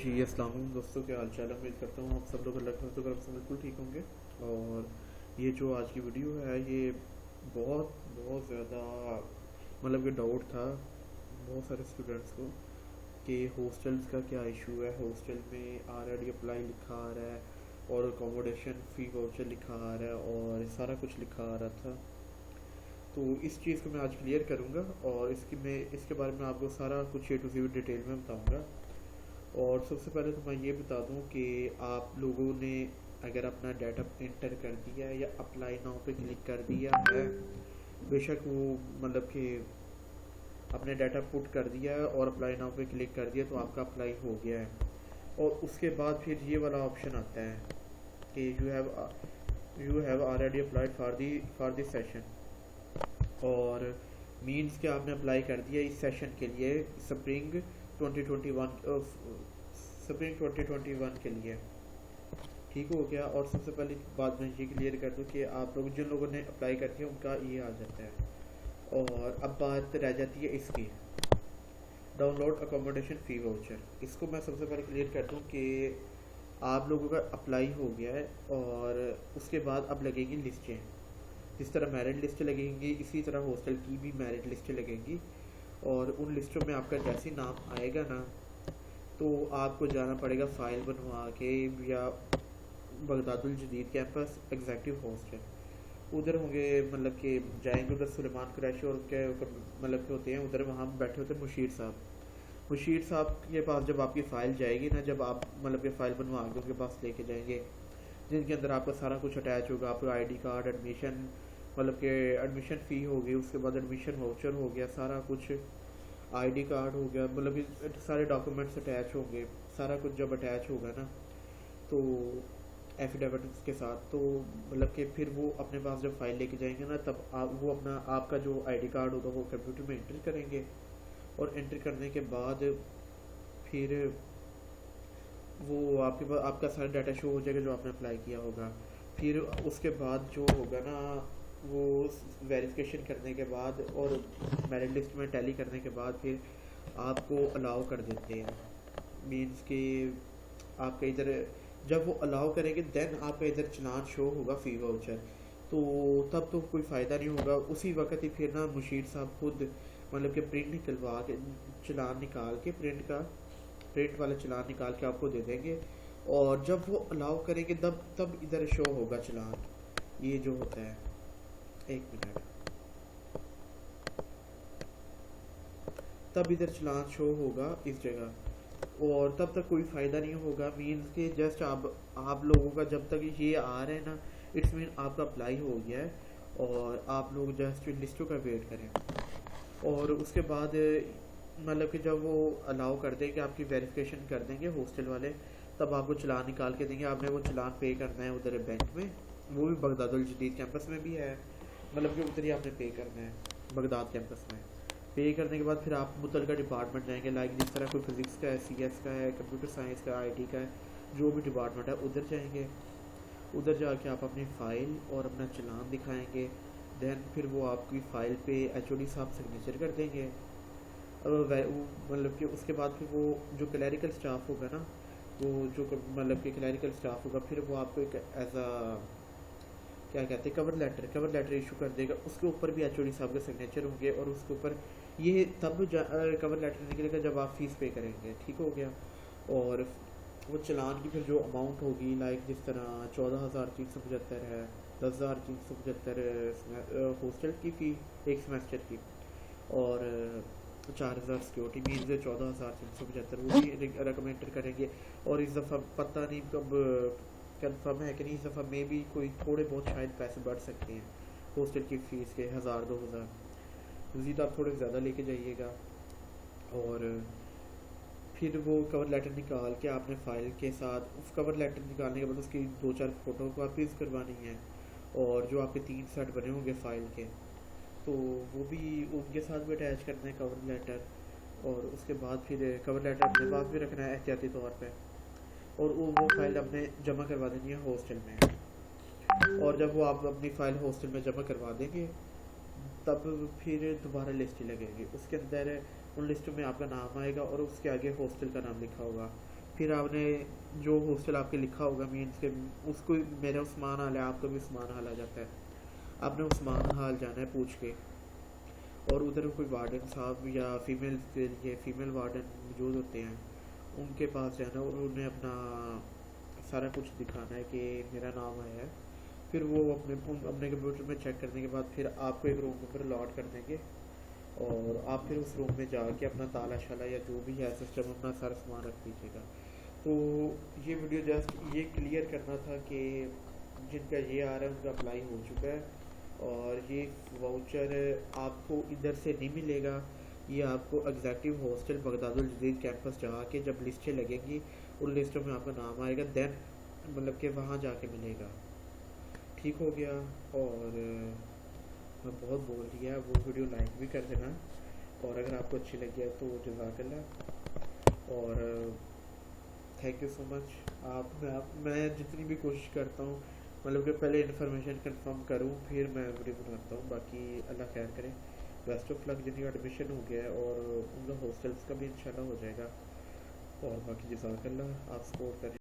जी अस्सलाम वालेकुम दोस्तों, क्या हाल चाल है। उम्मीद करता हूँ आप सब लोग अल्लाह की तरफ से बिल्कुल ठीक होंगे। और ये जो आज की वीडियो है ये बहुत बहुत ज़्यादा मतलब कि डाउट था बहुत सारे स्टूडेंट्स को कि हॉस्टल्स का क्या इशू है। हॉस्टल में ऑलरेडी अप्लाई लिखा आ रहा है और अकोमोडेशन फ़ी वाउचर लिखा आ रहा है और सारा कुछ लिखा आ रहा था। तो इस चीज़ को मैं आज क्लियर करूँगा और इसके बारे में आपको सारा कुछ ए टू ज़ेड डिटेल में बताऊँगा। और सबसे पहले तो मैं ये बता दूं कि आप लोगों ने अगर अपना डाटा इंटर कर दिया है या अप्लाई नाउ पे क्लिक कर दिया है, बेशक वो मतलब कि अपने डाटा पुट कर दिया है और अप्लाई नाउ पे क्लिक कर दिया तो आपका अप्लाई हो गया है। और उसके बाद फिर ये वाला ऑप्शन आता है कि you have already applied for this session. और मीन्स कि आपने अप्लाई कर दिया इस सेशन के लिए स्प्रिंग 2021 के लिए। ठीक हो गया। और सबसे पहले बात मैं ये क्लियर कर दूं कि आप लोग जिन लोगों ने अप्लाई कर दिया उनका ये आ जाता है। और अब बात रह जाती है इसकी डाउनलोड अकोमोडेशन फ़ी वाउचर। इसको मैं सबसे पहले क्लियर कर दूं कि आप लोगों का अप्लाई हो गया है और उसके बाद अब लगेगी लिस्टें। जिस तरह मेरिट लिस्ट लगेंगी इसी तरह हॉस्टल की भी मेरिट लिस्ट लगेंगी और उन लिस्टों में आपका जैसे नाम आएगा ना तो आपको जाना पड़ेगा फ़ाइल बनवा के या बगदादुल जदीद कैंपस एग्जेक्टिव हॉस्टल उधर होंगे, मतलब कि जाएंगे उधर सुलेमान कुरैशी और उनके मतलब के होते हैं उधर, वहाँ बैठे होते हैं मुशीर साहब के पास। जब आपकी फ़ाइल जाएगी ना, जब आप मतलब कि फ़ाइल बनवा के उनके पास लेके जाएंगे जिनके अंदर आपका सारा कुछ अटैच होगा, आपका आईडी कार्ड, एडमिशन मतलब कि एडमिशन फ़ी होगी, उसके बाद एडमिशन वाउचर हो गया, सारा कुछ आईडी कार्ड हो गया, मतलब कि सारे डॉक्यूमेंट्स अटैच होंगे। सारा कुछ जब अटैच होगा ना तो एफिडेविट के साथ तो मतलब कि फिर वो अपने पास जब फाइल लेके जाएंगे ना तब वो अपना आपका जो आईडी कार्ड होगा वो कंप्यूटर में एंटर करेंगे और एंटर करने के बाद फिर वो आपका सारा डाटा शो हो जाएगा जो आपने अप्लाई किया होगा। फिर उसके बाद जो होगा ना वो वेरिफिकेशन करने के बाद और मेरिट लिस्ट में टैली करने के बाद फिर आपको अलाउ कर देते हैं। मीन्स कि आपका इधर जब वो अलाउ करेंगे देन आपका इधर चलान शो होगा फ़ी वाउचर। तो तब तो कोई फ़ायदा नहीं होगा। उसी वक्त ही फिर ना मुशीर साहब खुद मतलब कि प्रिंट निकलवा के चलान निकाल के प्रिंट वाला चलान निकाल के आपको दे देंगे और जब वो अलाउ करेंगे तब इधर शो होगा चलान। ये जो होता है, एक मिनट, तब इधर चलान शो होगा इस जगह और तब तक कोई फ़ायदा नहीं होगा। मीन्स के जस्ट आप लोगों का जब तक ये आ रहा है ना इट्स मीन आपका अप्लाई हो गया है और आप लोग जस्ट लिस्टों का वेट करें। और उसके बाद मतलब कि जब वो अलाउ कर देंगे आपकी वेरिफिकेशन कर देंगे हॉस्टल वाले तब आपको चलान निकाल के देंगे। आपने वो चलान पे करना है उधर बैंक में, वो भी बगदादुल जदीद कैंपस में भी है, मतलब कि उधर ही आपने पे करना है बगदाद कैंपस में। पे करने के बाद फिर आप मुतलका डिपार्टमेंट जाएंगे, लाइक जिस तरह कोई फिज़िक्स का है, CS का है, कंप्यूटर साइंस का, IT का है, जो भी डिपार्टमेंट है उधर जाएंगे। उधर जाके आप अपनी फ़ाइल और अपना चलान दिखाएंगे। देन फिर वो आपकी फ़ाइल पे HOD साहब सिग्नेचर कर देंगे। मतलब कि उसके बाद फिर वो जो क्लैरिकल स्टाफ होगा ना वो जो मतलब कि क्लैरिकल स्टाफ होगा फिर वो आपको एक एज आ क्या कहते हैं कवर लेटर इशू कर देगा। उसके ऊपर भी HOD साहब के सिग्नेचर होंगे और उसके ऊपर ये तब कवर लेटर निकलेगा जब आप फ़ीस पे करेंगे। ठीक हो गया। और वो चलान की फिर जो अमाउंट होगी लाइक जिस तरह 14,375 है, 10,375 हॉस्टल की फ़ी एक सेमेस्टर की और 4,000 सिक्योरिटी मीन्स 14,375 वो भी रकम एंटर करेंगे। और इस दफ़ा पता नहीं कब कंफर्म है कि नहीं, इस दफ़ा में भी कोई थोड़े बहुत शायद पैसे बढ़ सकते हैं हॉस्टल की फ़ीस के 1,000-2,000 मज़ीद आप थोड़े ज़्यादा लेके जाइएगा। और फिर वो कवर लेटर निकाल के आपने फ़ाइल के साथ उस कवर लेटर निकालने के बाद उसकी 2-4 फ़ोटो कॉपीज़ करवानी है और जो आपके 3 सेट बने होंगे फ़ाइल के तो वो भी उनके साथ भी अटैच करना है कवर लेटर। और उसके बाद फिर कवर लेटर अपने पास भी रखना है एहतियाती तौर पे और वो फ़ाइल अपने जमा करवा देनी है हॉस्टल में। और जब वो आप अपनी फ़ाइल हॉस्टल में जमा करवा देंगे तब फिर दोबारा लिस्ट लगेगी। उसके अंदर उन लिस्टों में आपका नाम आएगा और उसके आगे हॉस्टल का नाम लिखा होगा। फिर आपने जो हॉस्टल आपके लिखा होगा मीन्स के उसको मेरा उस्मान हाल है, आपका भी उस्मान हाल आ जाता है। आपने उस्मान हाल जाना है पूछ के, और उधर कोई वार्डन साहब या फीमेल के लिए फीमेल वार्डन मौजूद होते हैं, उनके पास जाना और उन्हें अपना सारा कुछ दिखाना है कि मेरा नाम आया है। फिर वो अपने कंप्यूटर में चेक करने के बाद फिर आपको एक रूम नंबर अलॉट कर देंगे, और आप फिर उस रूम में जाके अपना ताला शाला या जो भी है सिस्टम अपना सारा सामान रख दीजिएगा। तो ये वीडियो जस्ट ये क्लियर करना था कि जिनका ये आ रहा है उनका अप्लाई हो चुका है, और ये वाउचर आपको इधर से नहीं मिलेगा, ये आपको एग्जैक्टिव हॉस्टल बगदादुल जदीद कैंपस जाके जब लिस्टें लगेंगी उन लिस्टों में आपका नाम आएगा, देन मतलब कि वहाँ जाके मिलेगा। ठीक हो गया। और मैं बहुत बोल दिया, वो वीडियो लाइक भी कर देना, और अगर आपको अच्छी लगी है तो जज़ाकल्लाह, और थैंक यू सो मच। मैं जितनी भी कोशिश करता हूँ मतलब कि पहले इन्फॉर्मेशन कंफर्म करूँ फिर मैं वीडियो बनाता हूँ। बाकी अल्लाह खैर करे। बेस्ट ऑफ लक जिनका एडमिशन हो गया है, और उनका हॉस्टल्स का भी इंशाल्लाह हो जाएगा। और बाकी जज़ाकल्लाह, आप सपोर्ट करें।